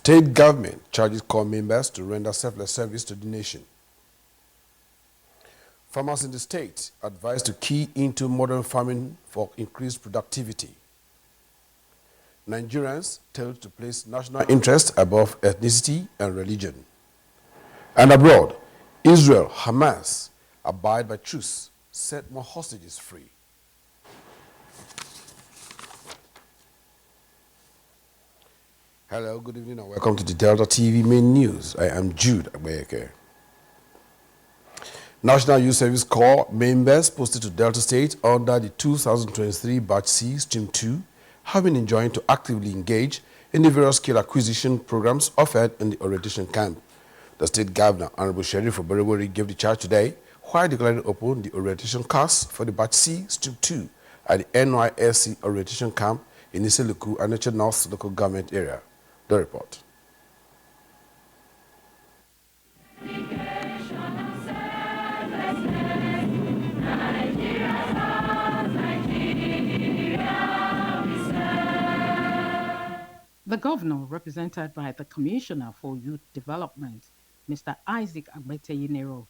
State government charges corps members to render selfless service to the nation. Farmers in the state advised to key into modern farming for increased productivity. Nigerians told to place national interest above ethnicity and religion. And abroad, Israel, Hamas abide by truce, set more hostages free. Hello, good evening and welcome to the Delta TV main news. I am Jude Agbeyeke. National Youth Service Corps members posted to Delta State under the 2023 Batch C Stream 2 have been enjoined to actively engage in the various skill acquisition programs offered in the orientation camp. The State Governor, Honorable Sheriff Oberewori, gave the charge today while declaring open the orientation course for the Batch C Stream 2 at the NYSC orientation camp in Iseluku and Nature North local government area. The report. The governor, represented by the Commissioner for Youth Development, Mr. Isaac Agbeteyinero,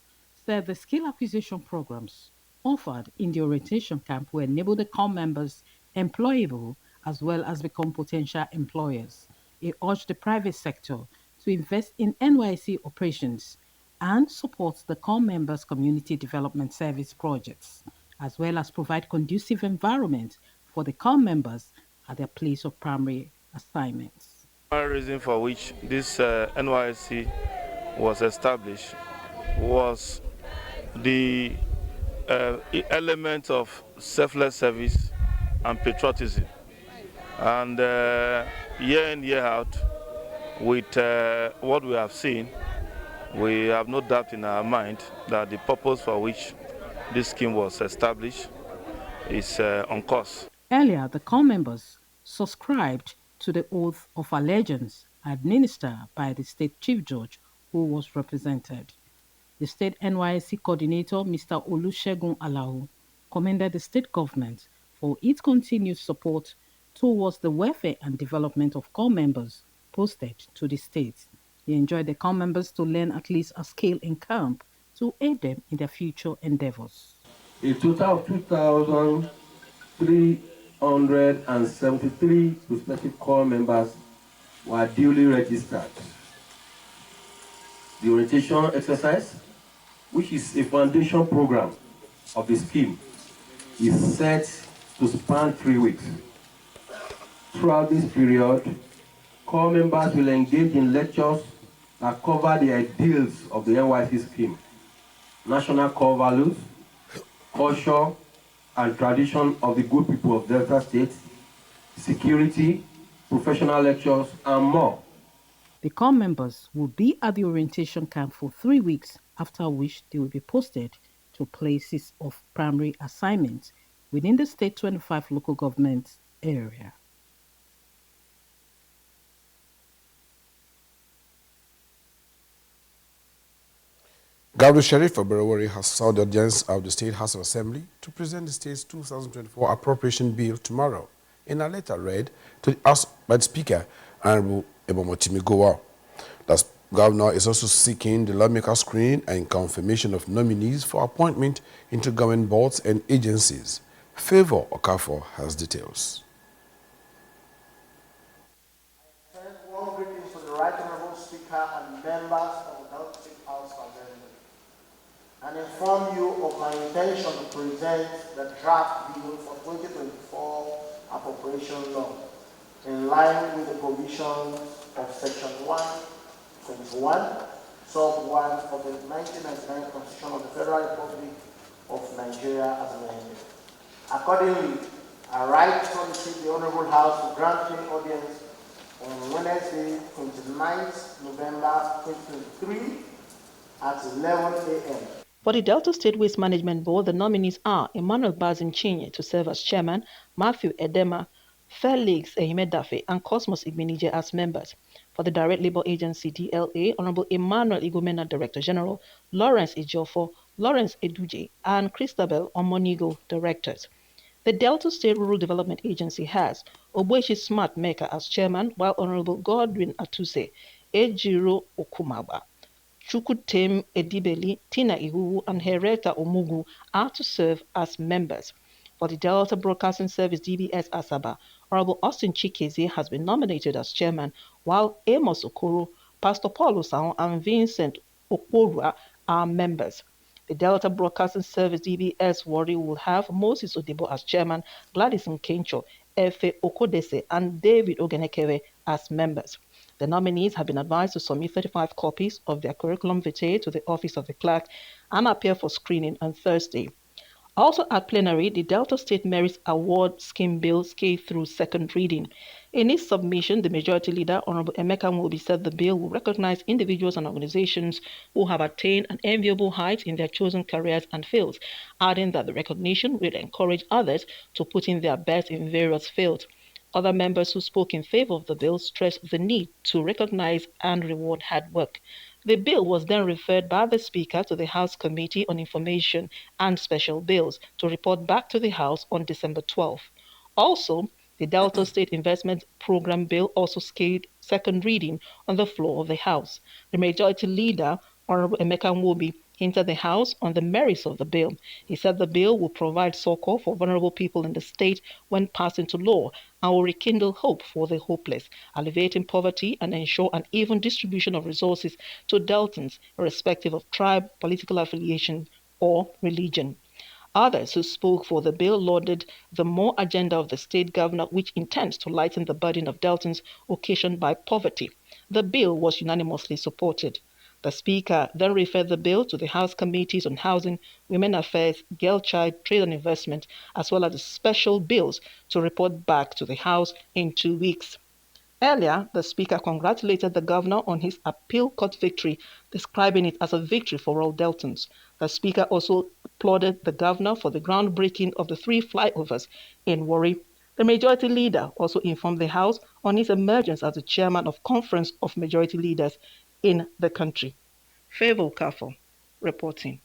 said the skill acquisition programs offered in the orientation camp will enable the corps members employable as well as become potential employers. He urged the private sector to invest in NYC operations and support the corps members' community development service projects, as well as provide conducive environment for the corps members at their place of primary assignments. One reason for which this NYSC was established was the element of selfless service and patriotism. And year in, year out, with what we have seen, we have no doubt in our mind that the purpose for which this scheme was established is on course. Earlier, the corps members subscribed to the oath of allegiance administered by the state chief judge who was represented. The state NYSC coordinator, Mr. Olusegun Alao, commended the state government for its continued support towards the welfare and development of corps members posted to the state. He enjoined the corps members to learn at least a skill in camp to aid them in their future endeavors. A total of 2,373 prospective corps members were duly registered. The orientation exercise, which is a foundation program of the scheme, is set to span 3 weeks. Throughout this period, corps members will engage in lectures that cover the ideals of the NYSC scheme, national core values, culture and tradition of the good people of Delta State, security, professional lectures, and more. The corps members will be at the orientation camp for 3 weeks, after which they will be posted to places of primary assignment within the state 25 local government area. Governor Sheriff Oberewori has sought the audience of the State House of Assembly to present the state's 2024 appropriation bill tomorrow in a letter read to the House by the Speaker, Honorable Ebomotimi Gowa. The governor is also seeking the lawmaker screening and confirmation of nominees for appointment into government boards and agencies. Favor Okafor has details. I send warm greetings to the Right Honorable Speaker and members of the Delta State House of Assembly, and inform you of my intention to present the draft bill for 2024 appropriation law in line with the provisions of Section 121, Sub 1 of the 1999 Constitution of the Federal Republic of Nigeria as amended. Accordingly, I write to solicit the Honorable House to grant me audience on Wednesday, 29th November 2023 at 11 a.m. For the Delta State Waste Management Board, the nominees are Emmanuel Bazim Chinye to serve as chairman, Matthew Edema, Felix Ehimedafe, and Cosmos Igbenije as members. For the Direct Labour Agency DLA, Honorable Emmanuel Igomena, Director General, Lawrence Ejiofor, Lawrence Eduje, and Christabel Omonigo, directors. The Delta State Rural Development Agency has Ogbechi Smart Maker as chairman, while Honorable Godwin Atuse, Ejiro Okumaba, Chukwutem Edibeli, Tina Ihuwu, and Hereta Omugu are to serve as members. For the Delta Broadcasting Service DBS Asaba, Honorable Austin Chikeze has been nominated as chairman, while Amos Okoro, Pastor Paul Osao, and Vincent Okworua are members. The Delta Broadcasting Service DBS Warri will have Moses Odibo as chairman, Gladys Nkencho, Efe Okodese, and David Ogenekere as members. The nominees have been advised to submit 35 copies of their curriculum vitae to the Office of the Clerk and appear for screening on Thursday. Also at plenary, the Delta State Merit Award Scheme Bill came through second reading. In his submission, the Majority Leader, Honorable Emeka Nwobi, said the bill will recognize individuals and organizations who have attained an enviable height in their chosen careers and fields, adding that the recognition will encourage others to put in their best in various fields. Other members who spoke in favor of the bill stressed the need to recognize and reward hard work. The bill was then referred by the Speaker to the House Committee on Information and Special Bills to report back to the House on December 12. Also, the Delta State Investment Program Bill also scaled second reading on the floor of the House. The Majority Leader, Honorable Emeka Nwobi, hinted the House on the merits of the bill. He said the bill will provide succor for vulnerable people in the state when passed into law and will rekindle hope for the hopeless, alleviating poverty and ensure an even distribution of resources to Deltans, irrespective of tribe, political affiliation, or religion. Others who spoke for the bill lauded the more agenda of the state governor, which intends to lighten the burden of Deltans occasioned by poverty. The bill was unanimously supported. The Speaker then referred the bill to the House Committees on Housing, Women Affairs, Girl Child, Trade and Investment, as well as the special bills to report back to the House in 2 weeks. Earlier, the Speaker congratulated the Governor on his appeal court victory, describing it as a victory for all Deltans. The Speaker also applauded the Governor for the groundbreaking of the 3 flyovers in Warri. The Majority Leader also informed the House on his emergence as the chairman of Conference of Majority Leaders in the country. Favor Kafo reporting.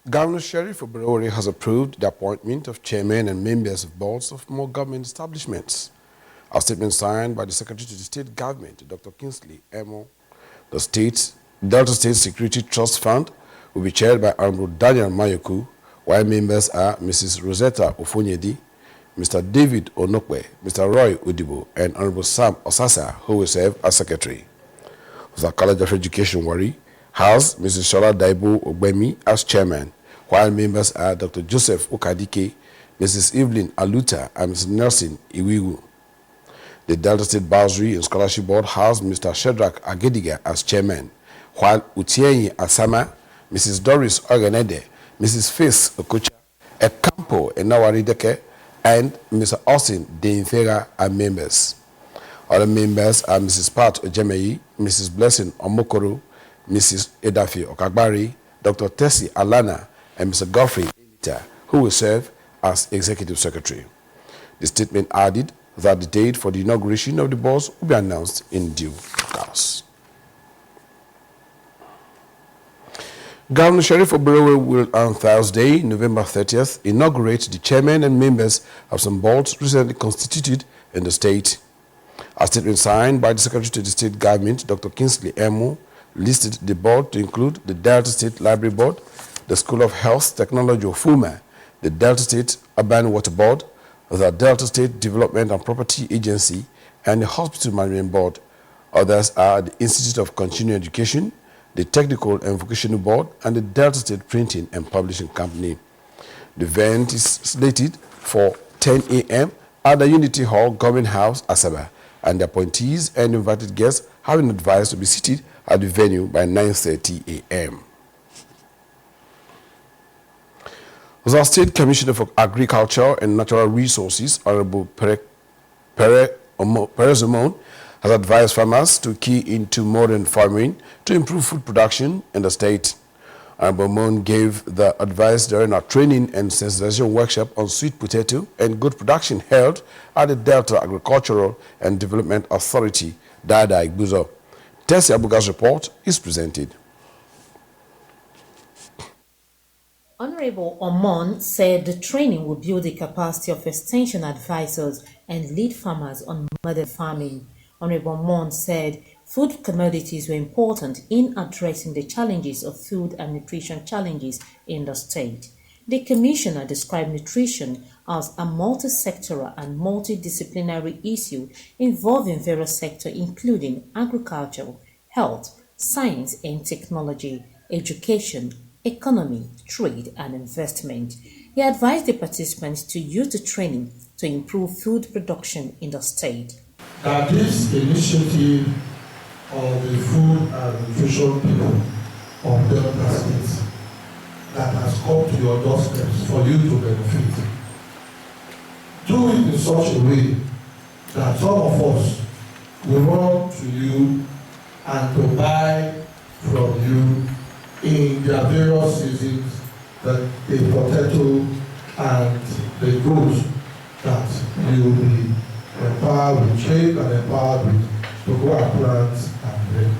Governor Sheriff Oberore has approved the appointment of chairmen and members of boards of more government establishments. A statement signed by the Secretary to the State Government, Dr. Kingsley Emo. The Delta State Security Trust Fund will be chaired by Honorable Daniel Mayoku, while members are Mrs. Rosetta Ofonyedi, Mr. David Onokwe, Mr. Roy Udibo, and Honorable Sam Osasa, who will serve as Secretary. The College of Education Warri has Mrs. Shola Daibo Ogbemi as Chairman, while members are Dr. Joseph Okadike, Mrs. Evelyn Aluta, and Mrs. Nelson Iwigu. The Delta State Bursary and Scholarship Board has Mr. Shedrack Agediga as Chairman, while Utienyi Asama, Mrs. Doris Oganede, Mrs. Faith Okocha, Ekampo Enawarideke, and Mr. Austin Deinfega are members. Other members are Mrs. Pat Ojemeyi, Mrs. Blessing Omokoro, Mrs. Edafi Okagbari, Dr. Tessie Alana, and Mr. Godfrey Elita, who will serve as Executive Secretary. The statement added that the date for the inauguration of the boards will be announced in due course. Governor Sheriff Oberore will on Thursday, November 30th, inaugurate the chairmen and members of some boards recently constituted in the state. A statement signed by the Secretary to the State Government, Dr. Kingsley Emo, listed the board to include the Delta State Library Board, the School of Health Technology of Fuma, the Delta State Urban Water Board, the Delta State Development and Property Agency, and the Hospital Management Board. Others are the Institute of Continuing Education, the Technical and Vocational Board, and the Delta State Printing and Publishing Company. The event is slated for 10 a.m. at the Unity Hall, Government House, Asaba, and the appointees and invited guests have been advised to be seated at the venue by 9:30 a.m. The State Commissioner for Agriculture and Natural Resources, Honorable Perez Omon, has advised farmers to key into modern farming to improve food production in the state. Honorable Omon gave the advice during a training and sensitization workshop on sweet potato and goat production held at the Delta Agricultural and Development Authority, Dada Igbuzo. Tessie Abuga's report is presented. Honorable Omon said the training will build the capacity of extension advisors and lead farmers on modern farming. Honorable Omon said food commodities were important in addressing the challenges of food and nutrition challenges in the state. The commissioner described nutrition as a multi-sectoral and multidisciplinary issue involving various sectors including agriculture, health, science and technology, education, economy, trade and investment. He advised the participants to use the training to improve food production in the state. That this initiative of the food and nutrition people of Delta State that has come to your doorsteps for you to benefit, do it in such a way that some of us will run to you and to buy from you in their various seasons the potato and the goods that you will be empowered with, trained and empowered with to go and plant and bring.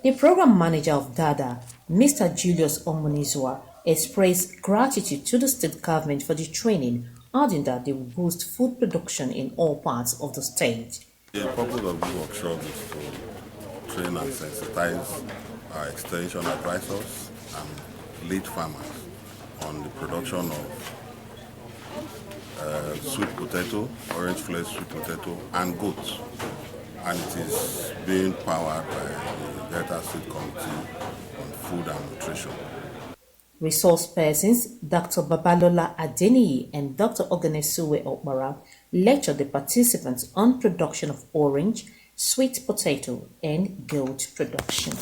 The program manager of DADA, Mr. Julius Omonizwa, expressed gratitude to the state government for the training, adding that they will boost food production in all parts of the state. The purpose of this workshop is to train and sensitize our extension advisors and lead farmers on the production of sweet potato, orange flesh sweet potato, and goats. And it is being powered by the Delta State Committee on Food and Nutrition. Resource persons Dr. Babalola Adeniyi and Dr. Oganesuwe Okmara lectured the participants on production of orange, sweet potato, and goat production.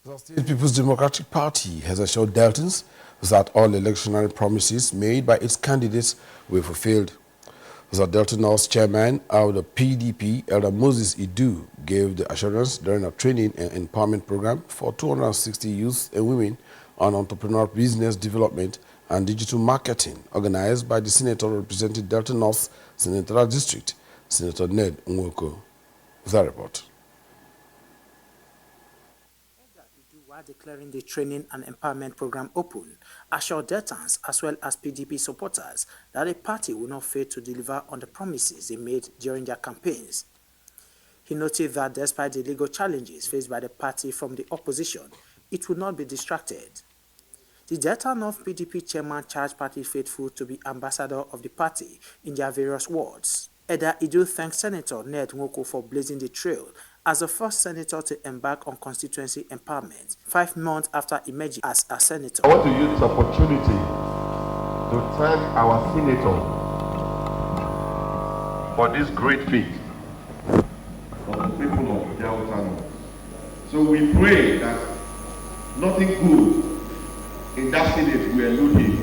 The State People's Democratic Party has assured Deltans that all electionary promises made by its candidates were fulfilled. The Delta North chairman of the PDP, Elder Moses Idu, gave the assurance during a training and empowerment program for 260 youth and women on entrepreneurial business development and digital marketing organized by the senator representing Delta North Senatorial District, Senator Ned Nwoko. The report. While declaring the training and empowerment program open, assured Deltans as well as PDP supporters that the party will not fail to deliver on the promises they made during their campaigns. He noted that despite the legal challenges faced by the party from the opposition, it will not be distracted. The Delta North PDP chairman charged party faithful to be ambassador of the party in their various wards. Elder Idu thanked Senator Ned Nwoko for blazing the trail as the first senator to embark on constituency empowerment 5 months after emerging as a senator. I want to use this opportunity to thank our senator for this great feat of the people of Delta North. So we pray that nothing good in that Senate will elude him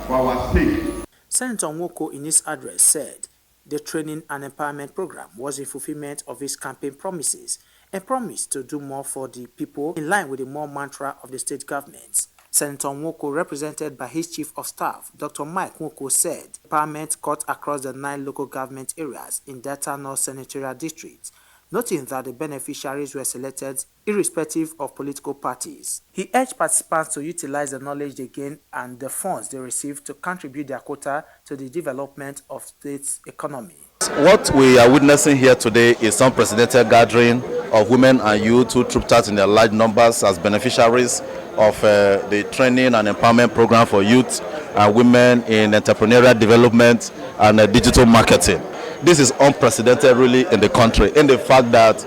for our sake. Senator Nwoko in his address said the training and empowerment program was a fulfillment of his campaign promises and promised to do more for the people in line with the more mantra of the state government. Senator Nwoko, represented by his chief of staff, Dr. Mike Nwoko, said empowerment cut across the 9 local government areas in Delta North Senatorial District, noting that the beneficiaries were selected irrespective of political parties. He urged participants to utilize the knowledge they gained and the funds they received to contribute their quota to the development of state's economy. What we are witnessing here today is some unprecedented gathering of women and youth who trooped out in their large numbers as beneficiaries of the training and empowerment program for youth and women in entrepreneurial development and digital marketing. This is unprecedented really in the country, in the fact that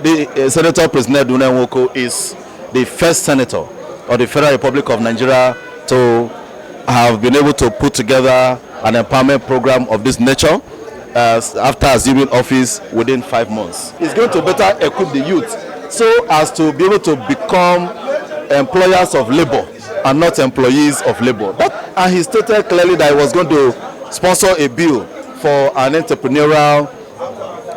the Senator President Ned Nwoko is the first senator of the Federal Republic of Nigeria to have been able to put together an empowerment program of this nature after assuming office within 5 months. It's going to better equip the youth so as to be able to become employers of labor and not employees of labor. And he stated clearly that he was going to sponsor a bill for an entrepreneurial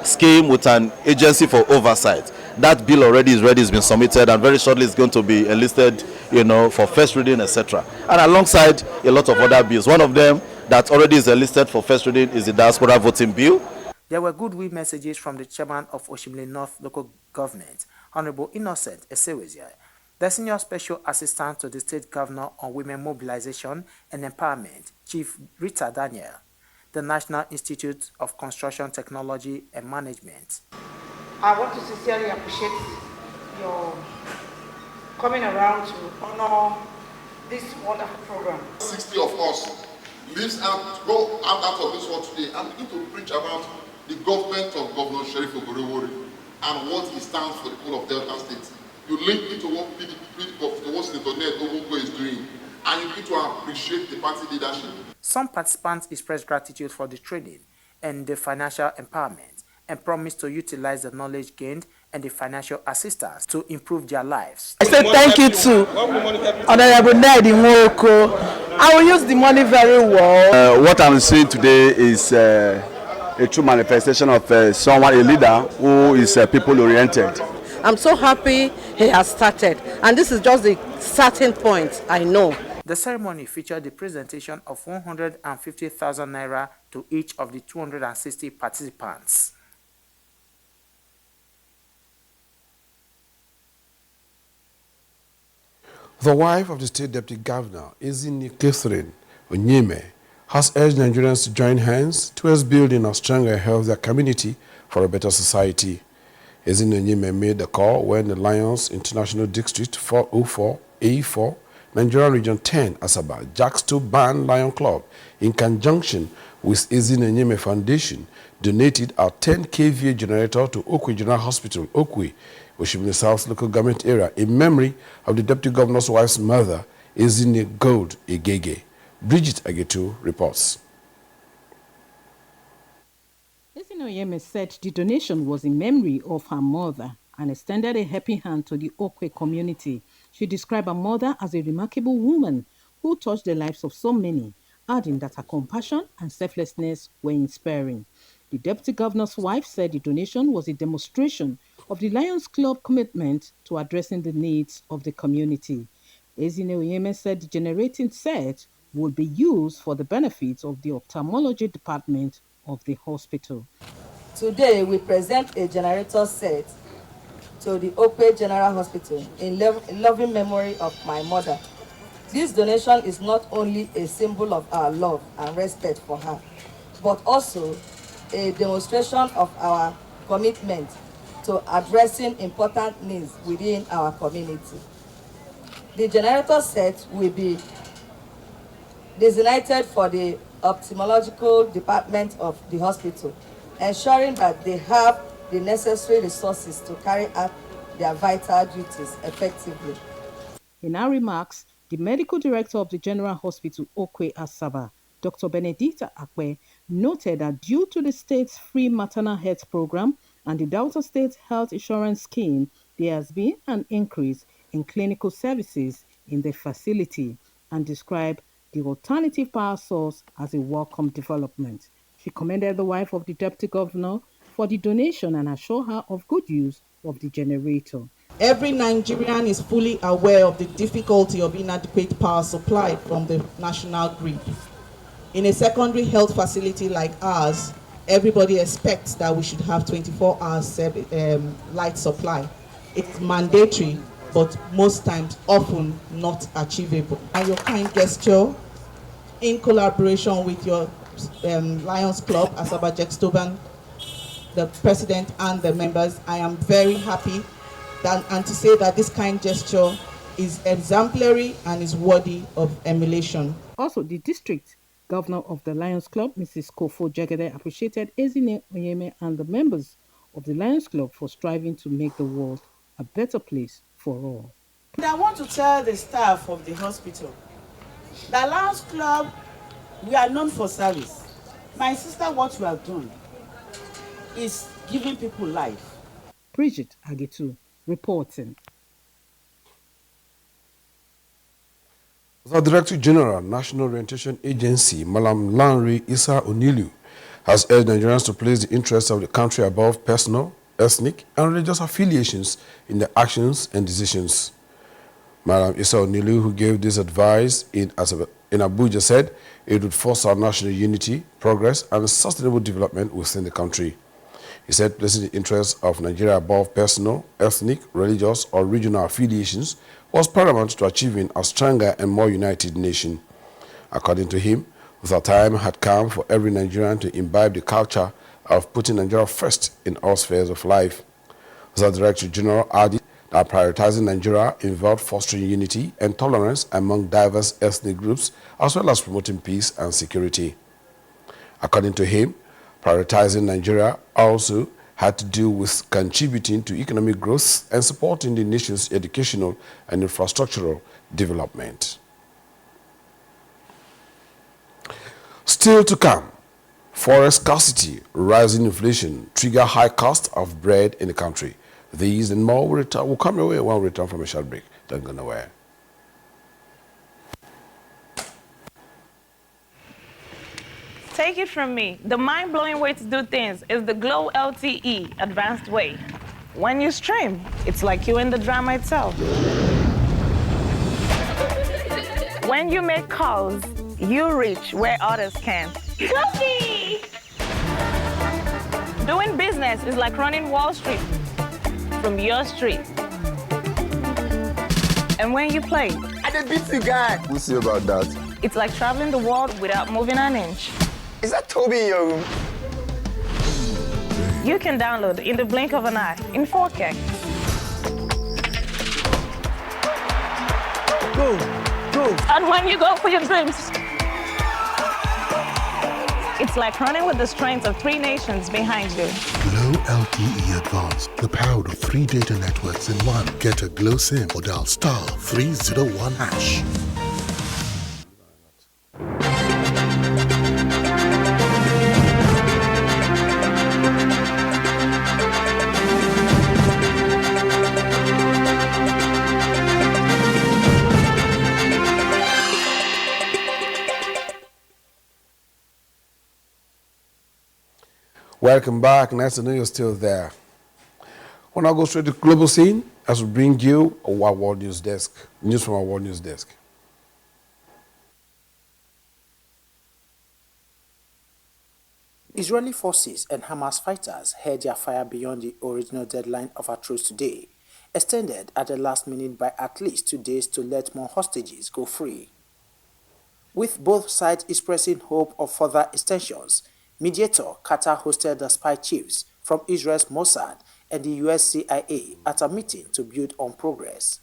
scheme with an agency for oversight. That bill already is ready, it's been submitted, and very shortly it's going to be enlisted, for first reading, etc. And alongside a lot of other bills. One of them that already is enlisted for first reading is the diaspora voting bill. There were goodwill messages from the chairman of Oshimile North Local Government, Honorable Innocent Esewezia, the Senior Special Assistant to the State Governor on Women Mobilization and Empowerment, Chief Rita Daniel, the National Institute of Construction Technology and Management. I want to sincerely appreciate your coming around to honor this wonderful program. 60 of us lives out, go out of this world today and begin to preach about the government of Governor Sheriff Oborewori and what he stands for the people of Delta State. You link it to what Senator Ned Ogungwo is doing, and you need to appreciate the party leadership. Some participants expressed gratitude for the training and the financial empowerment and promised to utilize the knowledge gained and the financial assistance to improve their lives. I say thank you to Honorable Ned Nwoko. I will use the money very well. What I'm seeing today is a true manifestation of someone, a leader who is people-oriented. I'm so happy he has started, and this is just the starting point, I know. The ceremony featured the presentation of 150,000 naira to each of the 260 participants. The wife of the state deputy governor, Ezinne Catherine Onyeme, has urged Nigerians to join hands towards building a stronger and healthier community for a better society. Ezinne Onyeme made the call when the Lions International District 404 A4 Nigerian Region 10 Asaba Jackstow Band Lion Club, in conjunction with Ezinne Onyeme Foundation, donated a 10 kVA generator to Okwe General Hospital, Okwe, Oshimile South Local Government Area, in memory of the Deputy Governor's wife's mother, Ezinne Gold Egege. Bridget Agetu reports. Ezinne Onyeme said the donation was in memory of her mother and extended a helping hand to the Okwe community. She described her mother as a remarkable woman who touched the lives of so many, adding that her compassion and selflessness were inspiring. The Deputy Governor's wife said the donation was a demonstration of the Lions Club commitment to addressing the needs of the community. Ezinne Onyeme said the generating set would be used for the benefits of the ophthalmology department of the hospital. Today, we present a generator set to the Okwe General Hospital in loving memory of my mother. This donation is not only a symbol of our love and respect for her, but also a demonstration of our commitment to addressing important needs within our community. The generator set will be designated for the ophthalmological department of the hospital, ensuring that they have the necessary resources to carry out their vital duties effectively. In her remarks, the medical director of the General Hospital Okwe Asaba, Dr. Benedicta Akwe, noted that due to the state's free maternal health program and the Delta State Health Insurance Scheme, there has been an increase in clinical services in the facility, and described the alternative power source as a welcome development. She commended the wife of the Deputy Governor for the donation and assured her of good use of the generator. Every Nigerian is fully aware of the difficulty of inadequate power supply from the national grid. In a secondary health facility like ours, everybody expects that we should have 24 hours light supply. It's mandatory, but most times often not achievable. And your kind gesture, in collaboration with your Lions Club, Asaba Jackstow Band, the president and the members, I am very happy and to say that this kind gesture is exemplary and is worthy of emulation. Also, the district governor of the Lions Club, Mrs. Kofo Jagede, appreciated Ezinne Onyeme and the members of the Lions Club for striving to make the world a better place for all. And I want to tell the staff of the hospital, the Lions Club, we are known for service. My sister, what we have done is giving people life. Bridget Agetu reporting. The Director General, National Orientation Agency, Malam Lanre Issa Onilu, has urged Nigerians to place the interests of the country above personal, ethnic, and religious affiliations in their actions and decisions. Malam Issa Onilu, who gave this advice in Abuja, said it would foster national unity, progress, and sustainable development within the country. He said placing the interests of Nigeria above personal, ethnic, religious, or regional affiliations was paramount to achieving a stronger and more united nation. According to him, the time had come for every Nigerian to imbibe the culture of putting Nigeria first in all spheres of life. The Director General added that prioritizing Nigeria involved fostering unity and tolerance among diverse ethnic groups, as well as promoting peace and security. According to him, prioritizing Nigeria also had to do with contributing to economic growth and supporting the nation's educational and infrastructural development. Still to come, forest scarcity, rising inflation trigger high cost of bread in the country. These and more will come your way when we return from a short break. Don't go nowhere. Take it from me, the mind-blowing way to do things is the Glow LTE advanced way. When you stream, it's like you're in the drama itself. When you make calls, you reach where others can't. Cookie! Doing business is like running Wall Street from your street. And when you play, I did beat the guy. We'll see about that. It's like traveling the world without moving an inch. Is that Toby in your room? You can download in the blink of an eye in 4K. Go. And when you go for your dreams, it's like running with the strength of 3 nations behind you. Glow LTE Advanced, the power of 3 data networks in one. Get a Glow SIM or dial *301#. Welcome back. Nice to know you're still there. We'll now go straight to global scene as we bring you our World News Desk. News from our World News Desk. Israeli forces and Hamas fighters held their fire beyond the original deadline of a truce today, extended at the last minute by at least 2 days to let more hostages go free. With both sides expressing hope of further extensions, mediator Qatar hosted the spy chiefs from Israel's Mossad and the US CIA at a meeting to build on progress.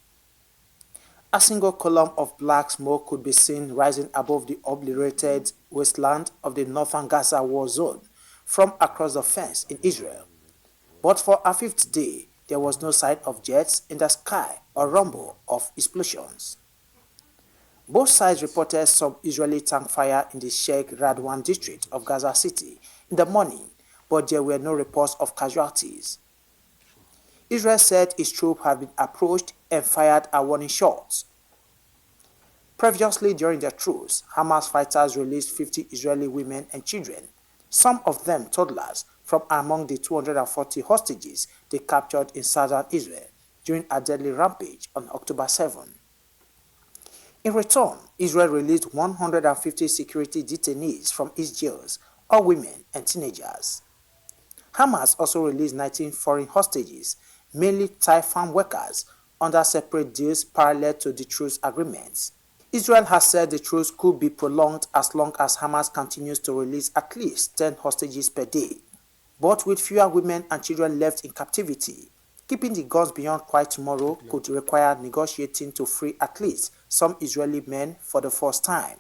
A single column of black smoke could be seen rising above the obliterated wasteland of the northern Gaza war zone from across the fence in Israel. But for a 5th day, there was no sight of jets in the sky or rumble of explosions. Both sides reported some Israeli tank fire in the Sheikh Radwan district of Gaza City in the morning, but there were no reports of casualties. Israel said its troops had been approached and fired a warning shot. Previously, during the truce, Hamas fighters released 50 Israeli women and children, some of them toddlers, from among the 240 hostages they captured in southern Israel during a deadly rampage on October 7. In return, Israel released 150 security detainees from its jails, all women and teenagers. Hamas also released 19 foreign hostages, mainly Thai farm workers, under separate deals parallel to the truce agreements. Israel has said the truce could be prolonged as long as Hamas continues to release at least 10 hostages per day. But with fewer women and children left in captivity, keeping the guns beyond quiet tomorrow could require negotiating to free at least some Israeli men for the first time.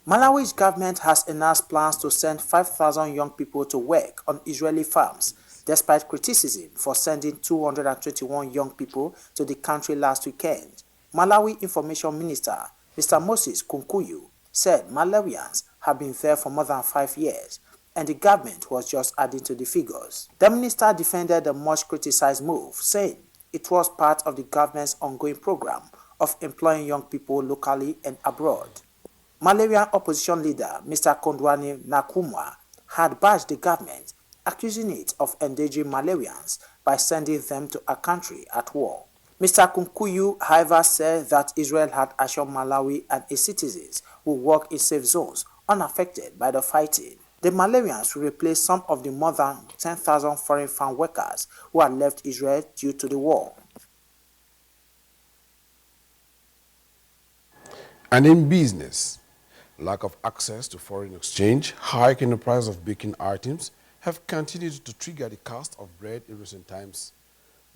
Malawi's government has announced plans to send 5,000 young people to work on Israeli farms, despite criticism for sending 221 young people to the country last weekend. Malawi Information Minister Mr. Moses Kunkuyu said Malawians have been there for more than 5 years, and the government was just adding to the figures. The minister defended the much criticized move, saying it was part of the government's ongoing program of employing young people locally and abroad. Malawian opposition leader Mr. Kondwani Nkrumah had bashed the government, accusing it of endangering Malawians by sending them to a country at war. Mr. Kunkuyu, however, said that Israel had assured Malawi and its citizens will work in safe zones unaffected by the fighting. The Malawians will replace some of the more than 10,000 foreign farm workers who had left Israel due to the war. And in business, lack of access to foreign exchange, hike in the price of baking items have continued to trigger the cost of bread in recent times.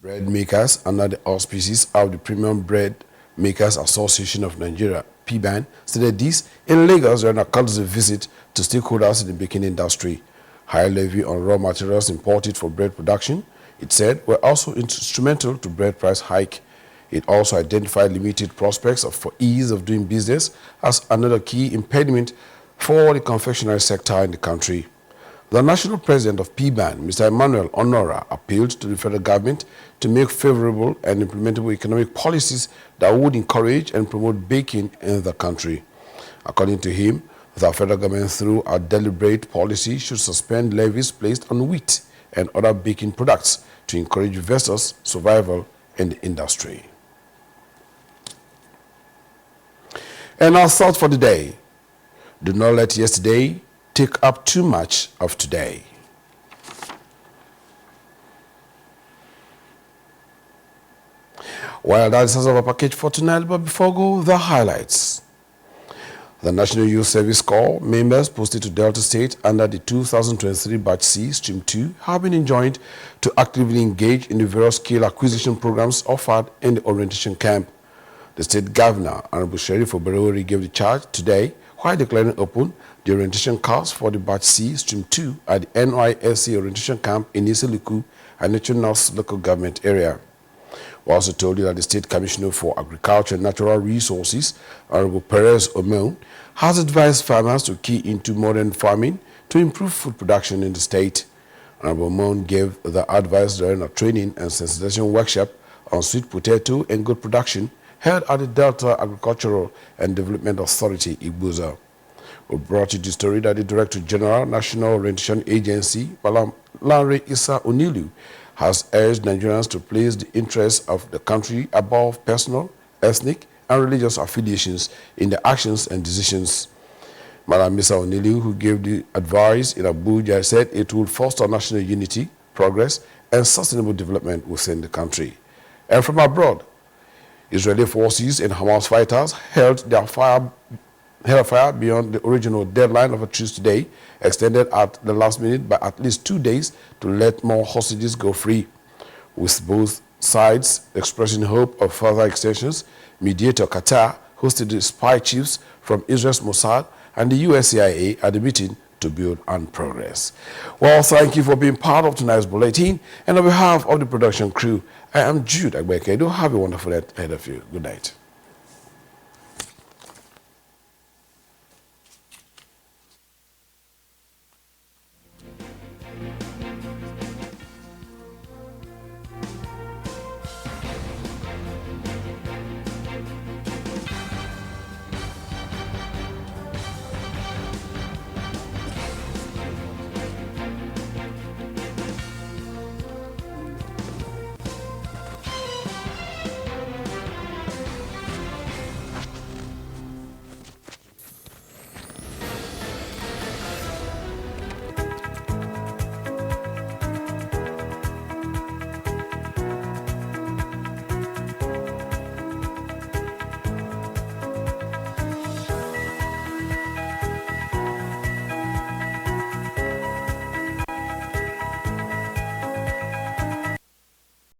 Bread makers under the auspices of the Premium Bread Makers Association of Nigeria, PBAN, stated this in Lagos during a courtesy visit to stakeholders in the baking industry. High levy on raw materials imported for bread production, it said, were also instrumental to bread price hike. It also identified limited prospects for ease of doing business as another key impediment for the confectionery sector in the country. The national president of PBAN, Mr. Emmanuel Onora, appealed to the federal government to make favorable and implementable economic policies that would encourage and promote baking in the country. According to him, the federal government, through a deliberate policy, should suspend levies placed on wheat and other baking products to encourage investors' survival in the industry. And our thought for the day: do not let yesterday take up too much of today. Well, that's our package for tonight, but before go, the highlights. The National Youth Service Corps members posted to Delta State under the 2023 Batch C, Stream 2, have been enjoined to actively engage in the various skill acquisition programs offered in the orientation camp. The State Governor, Honorable Sheriff Oberewori, gave the charge today while declaring open the orientation course for the Batch C, Stream 2 at the NYSC orientation camp in Isiliku and Nature North local government area. We also told you that the State Commissioner for Agriculture and Natural Resources, Honorable Perez Omeun, has advised farmers to key into modern farming to improve food production in the state. Honorable Omeun gave the advice during a training and sensitization workshop on sweet potato and goat production held at the Delta Agricultural and Development Authority, Igbuza. We brought you the story that the Director General, National Orientation Agency, Lanre Issa Onilu, has urged Nigerians to place the interests of the country above personal, ethnic, and religious affiliations in their actions and decisions. Madam Issa Onilu, who gave the advice in Abuja, said it will foster national unity, progress, and sustainable development within the country. And from abroad, Israeli forces and Hamas fighters held fire beyond the original deadline of a truce today, extended at the last minute by at least 2 days to let more hostages go free. With both sides expressing hope of further extensions, mediator Qatar hosted the spy chiefs from Israel's Mossad and the US CIA at the meeting to build on progress. Well, thank you for being part of tonight's bulletin, and on behalf of the production crew, I am Jude Agbeke. Do have a wonderful night ahead of you. Good night.